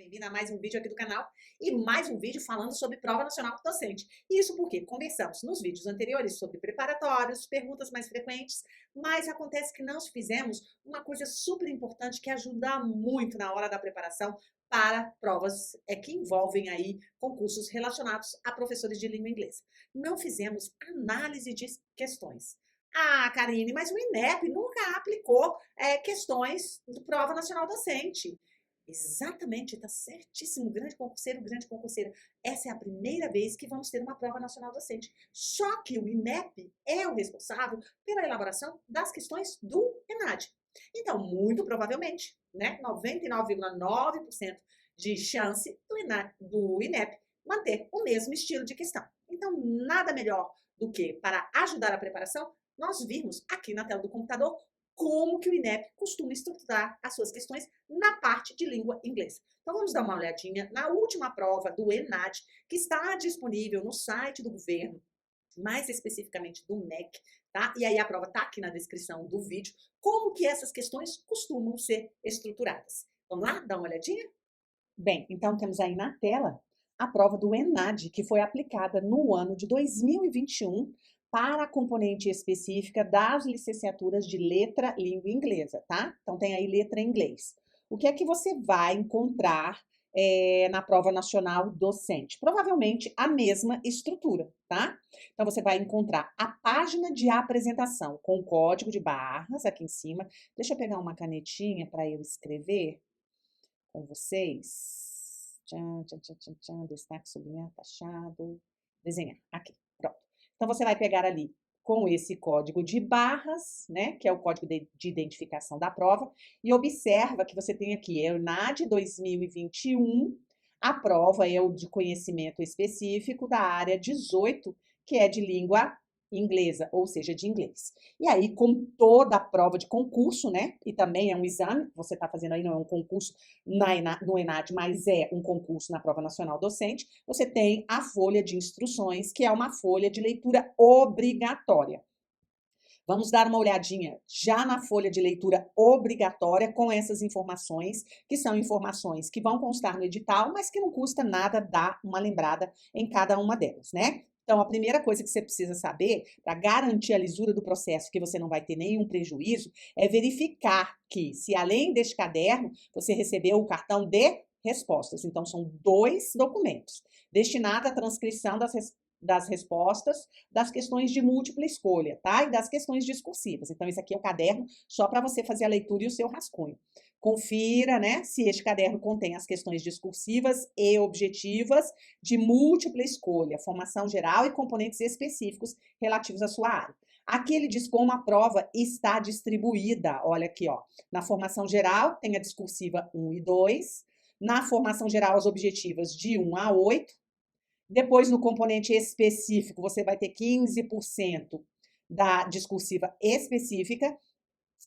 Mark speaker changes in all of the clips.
Speaker 1: bem-vinda a mais um vídeo aqui do canal e mais um vídeo falando sobre prova nacional docente. Isso porque conversamos nos vídeos anteriores sobre preparatórios, perguntas mais frequentes, mas acontece que nós fizemos uma coisa super importante que ajuda muito na hora da preparação para provas que envolvem aí concursos relacionados a professores de língua inglesa. Não fizemos análise de questões. Ah, Karine, mas o INEP nunca aplicou questões de prova nacional docente. Exatamente, está certíssimo, grande concurseiro, grande concurseira. Essa é a primeira vez que vamos ter uma prova nacional docente. Só que o INEP é o responsável pela elaboração das questões do ENAD. Então, muito provavelmente, né, 99,9% de chance do INEP manter o mesmo estilo de questão. Então, nada melhor do que, para ajudar a preparação, nós virmos aqui na tela do computador como que o INEP costuma estruturar as suas questões na parte de língua inglesa. Então, vamos dar uma olhadinha na última prova do ENAD, que está disponível no site do governo, mais especificamente do MEC, tá? E aí a prova está aqui na descrição do vídeo, como que essas questões costumam ser estruturadas. Vamos lá, dar uma olhadinha? Bem, então temos aí na tela a prova do ENAD, que foi aplicada no ano de 2021 para a componente específica das licenciaturas de letra língua inglesa, tá? Então tem aí letra em inglês. O que é que você vai encontrar na prova nacional docente? Provavelmente a mesma estrutura, tá? Então você vai encontrar a página de apresentação com o código de barras aqui em cima. Deixa eu pegar uma canetinha para eu escrever com vocês. Tchan, tchan, tchan, tchan, tchan, destaque, sublinhar, taxado, desenhar. Aqui, pronto. Então, você vai pegar ali com esse código de barras, né, que é o código de identificação da prova, e observa que você tem aqui, é o ENAD 2021, a prova é o de conhecimento específico da área 18, que é de língua inglesa, ou seja, de inglês. E aí, com toda a prova de concurso, né, e também é um exame, que você está fazendo aí, não é um concurso no ENAD, mas é um concurso na Prova Nacional Docente, você tem a folha de instruções, que é uma folha de leitura obrigatória. Vamos dar uma olhadinha já na folha de leitura obrigatória com essas informações, que são informações que vão constar no edital, mas que não custa nada dar uma lembrada em cada uma delas, né? Então, a primeira coisa que você precisa saber, para garantir a lisura do processo, que você não vai ter nenhum prejuízo, é verificar que, se além deste caderno, você recebeu o cartão de respostas. Então, são 2 documentos, destinados à transcrição das respostas das questões de múltipla escolha, tá? E das questões discursivas. Então, esse aqui é o caderno só para você fazer a leitura e o seu rascunho. Confira, né, se este caderno contém as questões discursivas e objetivas de múltipla escolha, formação geral e componentes específicos relativos à sua área. Aqui ele diz como a prova está distribuída. Olha aqui, ó. Na formação geral tem a discursiva 1 e 2. Na formação geral, as objetivas de 1 a 8. Depois, no componente específico, você vai ter 15% da discursiva específica.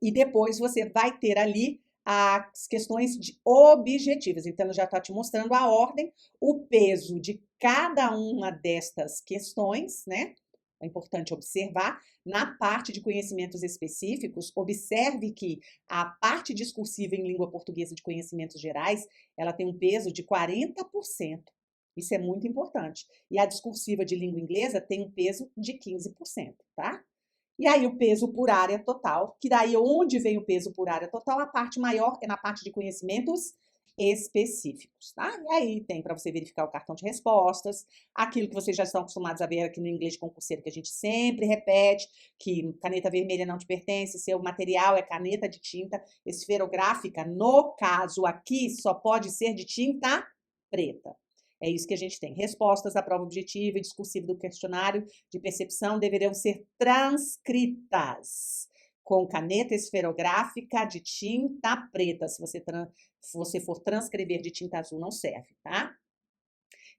Speaker 1: E depois você vai ter ali as questões objetivas. Então, já está te mostrando a ordem, o peso de cada uma destas questões, né? É importante observar. Na parte de conhecimentos específicos, observe que a parte discursiva em língua portuguesa de conhecimentos gerais, ela tem um peso de 40%. Isso é muito importante. E a discursiva de língua inglesa tem um peso de 15%, tá? E aí o peso por área total, que daí onde vem o peso por área total, a parte maior é na parte de conhecimentos específicos, tá? E aí tem para você verificar o cartão de respostas, aquilo que vocês já estão acostumados a ver aqui no inglês de concurseiro, que a gente sempre repete, que caneta vermelha não te pertence, seu material é caneta de tinta esferográfica, no caso aqui só pode ser de tinta preta. É isso que a gente tem. Respostas da prova objetiva e discursiva do questionário de percepção deverão ser transcritas com caneta esferográfica de tinta preta. Se você for transcrever de tinta azul, não serve, tá?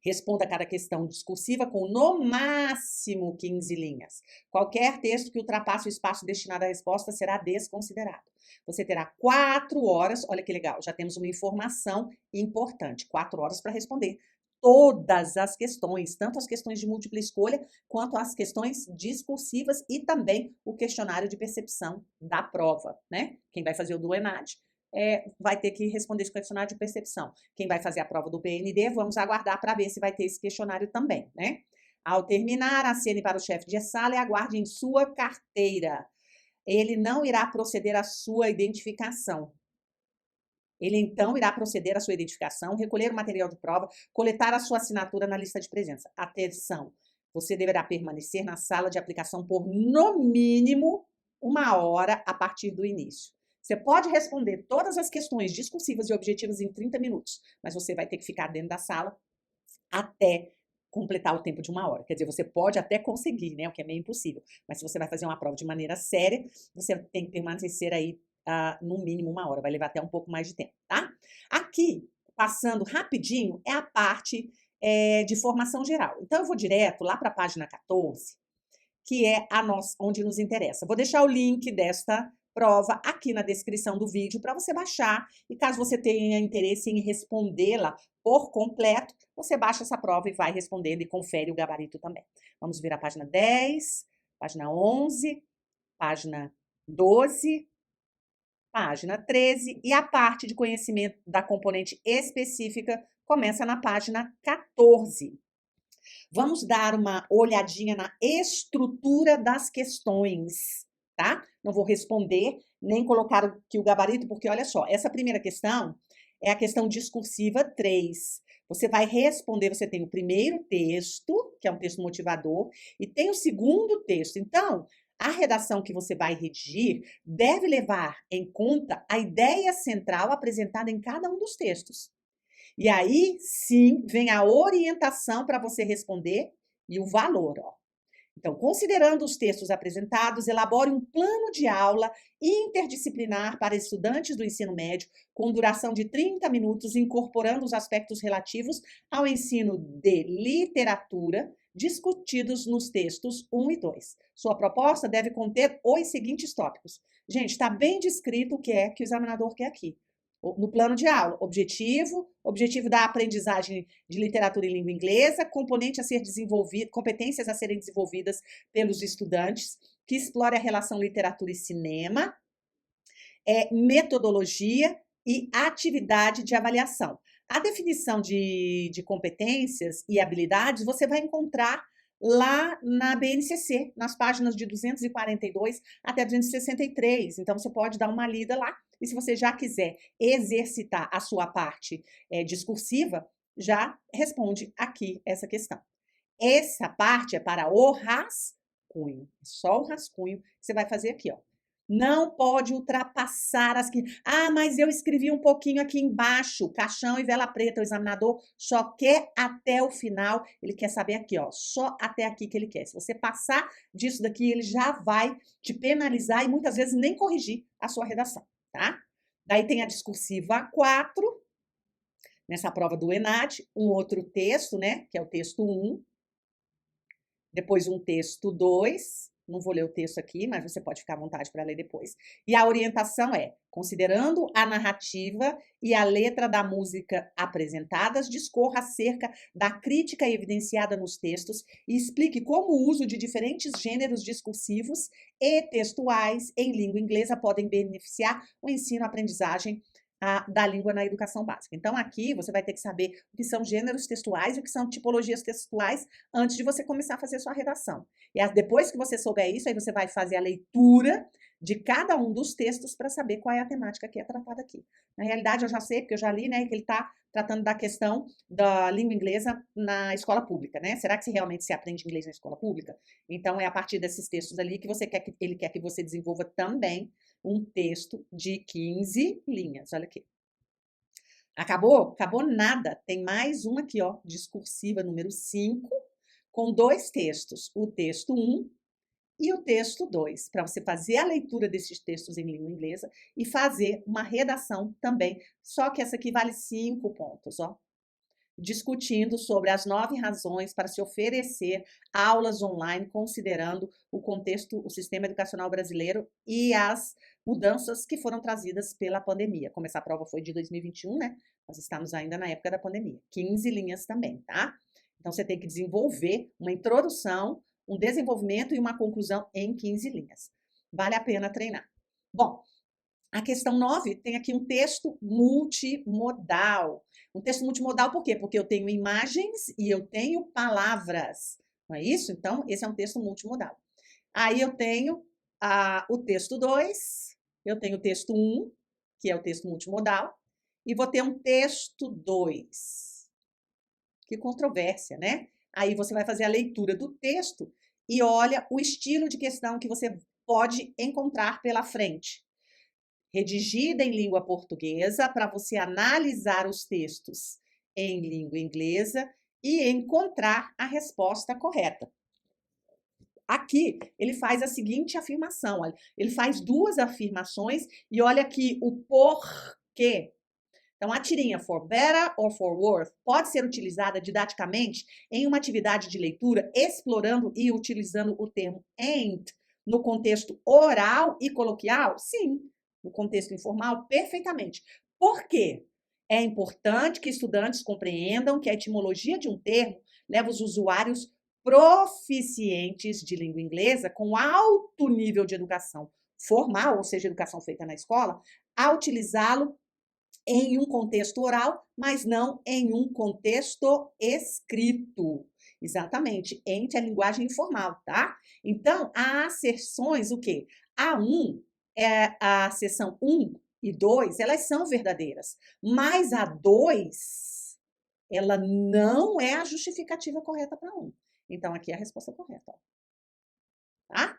Speaker 1: Responda cada questão discursiva com, no máximo, 15 linhas. Qualquer texto que ultrapasse o espaço destinado à resposta será desconsiderado. Você terá 4 horas, olha que legal, já temos uma informação importante, 4 horas para responder todas as questões, tanto as questões de múltipla escolha, quanto as questões discursivas e também o questionário de percepção da prova, né? Quem vai fazer o do ENAD vai ter que responder esse questionário de percepção. Quem vai fazer a prova do PND, vamos aguardar para ver se vai ter esse questionário também, né? Ao terminar, acene para o chefe de sala e aguarde em sua carteira. Ele não irá proceder à sua identificação. Ele, então, irá proceder à sua identificação, recolher o material de prova, coletar a sua assinatura na lista de presença. Atenção, você deverá permanecer na sala de aplicação por, no mínimo, 1 hora a partir do início. Você pode responder todas as questões discursivas e objetivas em 30 minutos, mas você vai ter que ficar dentro da sala até completar o tempo de 1 hora. Quer dizer, você pode até conseguir, né? O que é meio impossível. Mas se você vai fazer uma prova de maneira séria, você tem que permanecer aí no mínimo 1 hora. Vai levar até um pouco mais de tempo, tá? Aqui, passando rapidinho, é a parte de formação geral. Então, eu vou direto lá para a página 14, que é onde nos interessa. Vou deixar o link desta prova aqui na descrição do vídeo para você baixar. E caso você tenha interesse em respondê-la por completo, você baixa essa prova e vai respondendo e confere o gabarito também. Vamos ver a página 10, página 11, página 12, página 13 e a parte de conhecimento da componente específica começa na página 14. Vamos dar uma olhadinha na estrutura das questões, tá? Não vou responder, nem colocar aqui o gabarito, porque olha só, essa primeira questão é a questão discursiva 3. Você vai responder, você tem o primeiro texto, que é um texto motivador, e tem o segundo texto. Então, a redação que você vai redigir deve levar em conta a ideia central apresentada em cada um dos textos. E aí, sim, vem a orientação para você responder e o valor, ó. Então, considerando os textos apresentados, elabore um plano de aula interdisciplinar para estudantes do ensino médio, com duração de 30 minutos, incorporando os aspectos relativos ao ensino de literatura discutidos nos textos 1 e 2. Sua proposta deve conter os seguintes tópicos. Gente, está bem descrito o que é que o examinador quer aqui. No plano de aula, objetivo da aprendizagem de literatura e língua inglesa, componente a ser desenvolvido, competências a serem desenvolvidas pelos estudantes, que explore a relação literatura e cinema, metodologia e atividade de avaliação. A definição de competências e habilidades você vai encontrar lá na BNCC, nas páginas de 242 até 263. Então, você pode dar uma lida lá. E se você já quiser exercitar a sua parte discursiva, já responde aqui essa questão. Essa parte é para o rascunho. Só o rascunho que você vai fazer aqui, ó. Não pode ultrapassar as que... Ah, mas eu escrevi um pouquinho aqui embaixo, caixão e vela preta. O examinador só quer até o final. Ele quer saber aqui, ó, só até aqui que ele quer. Se você passar disso daqui, ele já vai te penalizar e muitas vezes nem corrigir a sua redação, tá? Daí tem a discursiva 4, nessa prova do ENAD, um outro texto, né, que é o texto 1. Depois um texto 2, não vou ler o texto aqui, mas você pode ficar à vontade para ler depois. E a orientação é, considerando a narrativa e a letra da música apresentadas, discorra acerca da crítica evidenciada nos textos e explique como o uso de diferentes gêneros discursivos e textuais em língua inglesa podem beneficiar o ensino-aprendizagem da língua na educação básica. Então, aqui você vai ter que saber o que são gêneros textuais e o que são tipologias textuais antes de você começar a fazer sua redação. E depois que você souber isso, aí você vai fazer a leitura de cada um dos textos para saber qual é a temática que é tratada aqui. Na realidade, eu já sei, porque eu já li, né, que ele está tratando da questão da língua inglesa na escola pública, né? Será que realmente se aprende inglês na escola pública? Então, é a partir desses textos ali que ele quer que você desenvolva também um texto de 15 linhas. Olha aqui. Acabou? Acabou nada. Tem mais uma aqui, ó, discursiva número 5, com 2 textos. O texto 1 e o texto 2, para você fazer a leitura desses textos em língua inglesa e fazer uma redação também. Só que essa aqui vale 5 pontos, ó. Discutindo sobre as 9 razões para se oferecer aulas online, considerando o contexto, o sistema educacional brasileiro e as mudanças que foram trazidas pela pandemia. Como essa prova foi de 2021, né? Nós estamos ainda na época da pandemia. 15 linhas também, tá? Então, você tem que desenvolver uma introdução, um desenvolvimento e uma conclusão em 15 linhas. Vale a pena treinar. Bom, A questão 9 tem aqui um texto multimodal. Um texto multimodal por quê? Porque eu tenho imagens e eu tenho palavras. Não é isso? Então, esse é um texto multimodal. Aí eu tenho o texto 2, eu tenho o texto 1, que é o texto multimodal, e vou ter um texto 2. Que controvérsia, né? Aí você vai fazer a leitura do texto e olha o estilo de questão que você pode encontrar pela frente. Redigida em língua portuguesa, para você analisar os textos em língua inglesa e encontrar a resposta correta. Aqui, ele faz a seguinte afirmação, olha, ele faz duas afirmações e olha aqui o porquê. Então, a tirinha for better or for worse pode ser utilizada didaticamente em uma atividade de leitura, explorando e utilizando o termo and no contexto oral e coloquial? Sim. No contexto informal, perfeitamente. Por quê? É importante que estudantes compreendam que a etimologia de um termo leva os usuários proficientes de língua inglesa com alto nível de educação formal, ou seja, educação feita na escola, a utilizá-lo em um contexto oral, mas não em um contexto escrito. Exatamente, entre a linguagem informal, tá? Então, há seções, o quê? A seção 1 e 2, elas são verdadeiras, mas a 2, ela não é a justificativa correta para 1. Então, aqui é a resposta correta, ó. Tá?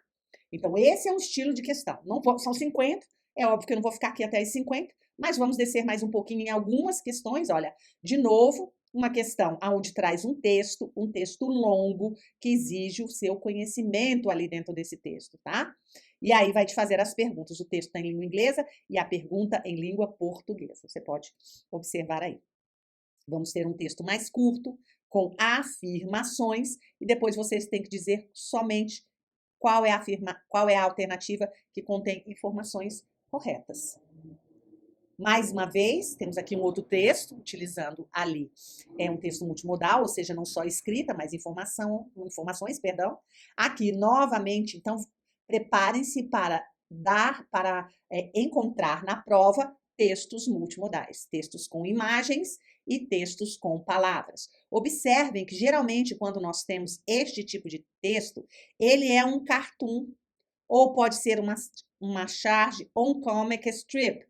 Speaker 1: Então, esse é um estilo de questão. Não são 50, é óbvio que eu não vou ficar aqui até as 50, mas vamos descer mais um pouquinho em algumas questões. Olha, de novo, uma questão onde traz um texto longo, que exige o seu conhecimento ali dentro desse texto, tá? E aí vai te fazer as perguntas. O texto está em língua inglesa e a pergunta em língua portuguesa. Você pode observar aí. Vamos ter um texto mais curto, com afirmações, e depois vocês têm que dizer somente qual é a alternativa que contém informações corretas. Mais uma vez, temos aqui um outro texto, utilizando ali um texto multimodal, ou seja, não só escrita, mas informações, perdão. Aqui, novamente, então, preparem-se para encontrar na prova textos multimodais, textos com imagens e textos com palavras. Observem que, geralmente, quando nós temos este tipo de texto, ele é um cartoon, ou pode ser uma charge ou um comic strip.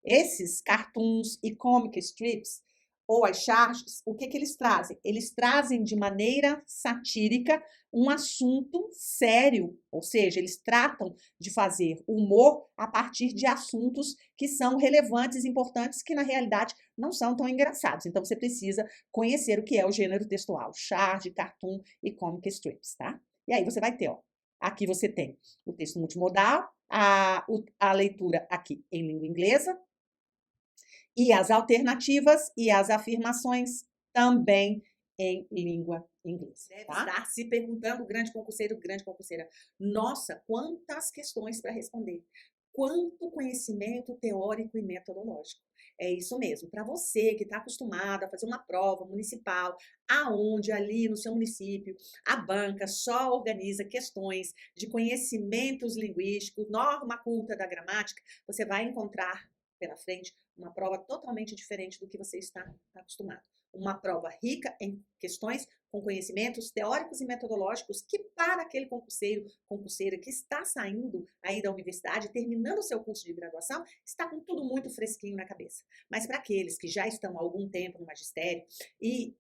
Speaker 1: Esses cartoons e comic strips, ou as charges, o que eles trazem? Eles trazem de maneira satírica um assunto sério, ou seja, eles tratam de fazer humor a partir de assuntos que são relevantes, importantes, que na realidade não são tão engraçados. Então, você precisa conhecer o que é o gênero textual, charge, cartoon e comic strips, tá? E aí você vai ter, ó, aqui você tem o texto multimodal, a leitura aqui em língua inglesa, e as alternativas e as afirmações também em língua inglesa. Deve estar se perguntando, grande concurseira, nossa, quantas questões para responder. Quanto conhecimento teórico e metodológico. É isso mesmo, para você que está acostumado a fazer uma prova municipal, aonde ali no seu município a banca só organiza questões de conhecimentos linguísticos, norma culta da gramática, você vai encontrar pela frente uma prova totalmente diferente do que você está acostumado. Uma prova rica em questões com conhecimentos teóricos e metodológicos que para aquele concurseira que está saindo aí da universidade, terminando o seu curso de graduação, está com tudo muito fresquinho na cabeça. Mas para aqueles que já estão há algum tempo no magistério e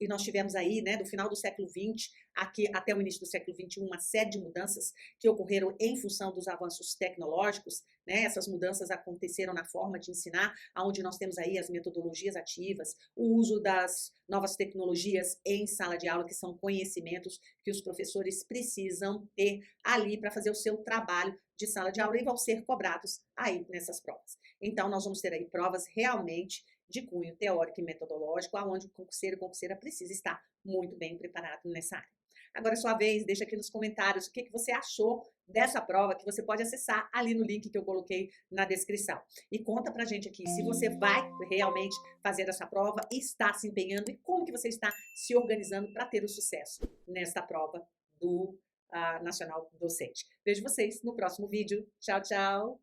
Speaker 1: nós tivemos aí, né, do final do século XX aqui até o início do século XXI, uma série de mudanças que ocorreram em função dos avanços tecnológicos, né? Essas mudanças aconteceram na forma de ensinar, onde nós temos aí as metodologias ativas, o uso das novas tecnologias em sala de aula, que são conhecimentos que os professores precisam ter ali para fazer o seu trabalho de sala de aula e vão ser cobrados aí nessas provas. Então, nós vamos ter aí provas realmente de cunho teórico e metodológico, aonde o concurseiro e concurseira precisa estar muito bem preparado nessa área. Agora é sua vez, deixa aqui nos comentários o que você achou dessa prova, que você pode acessar ali no link que eu coloquei na descrição. E conta pra gente aqui se você vai realmente fazer essa prova, está se empenhando e como que você está se organizando para ter o sucesso nesta prova do Nacional Docente. Vejo vocês no próximo vídeo. Tchau, tchau!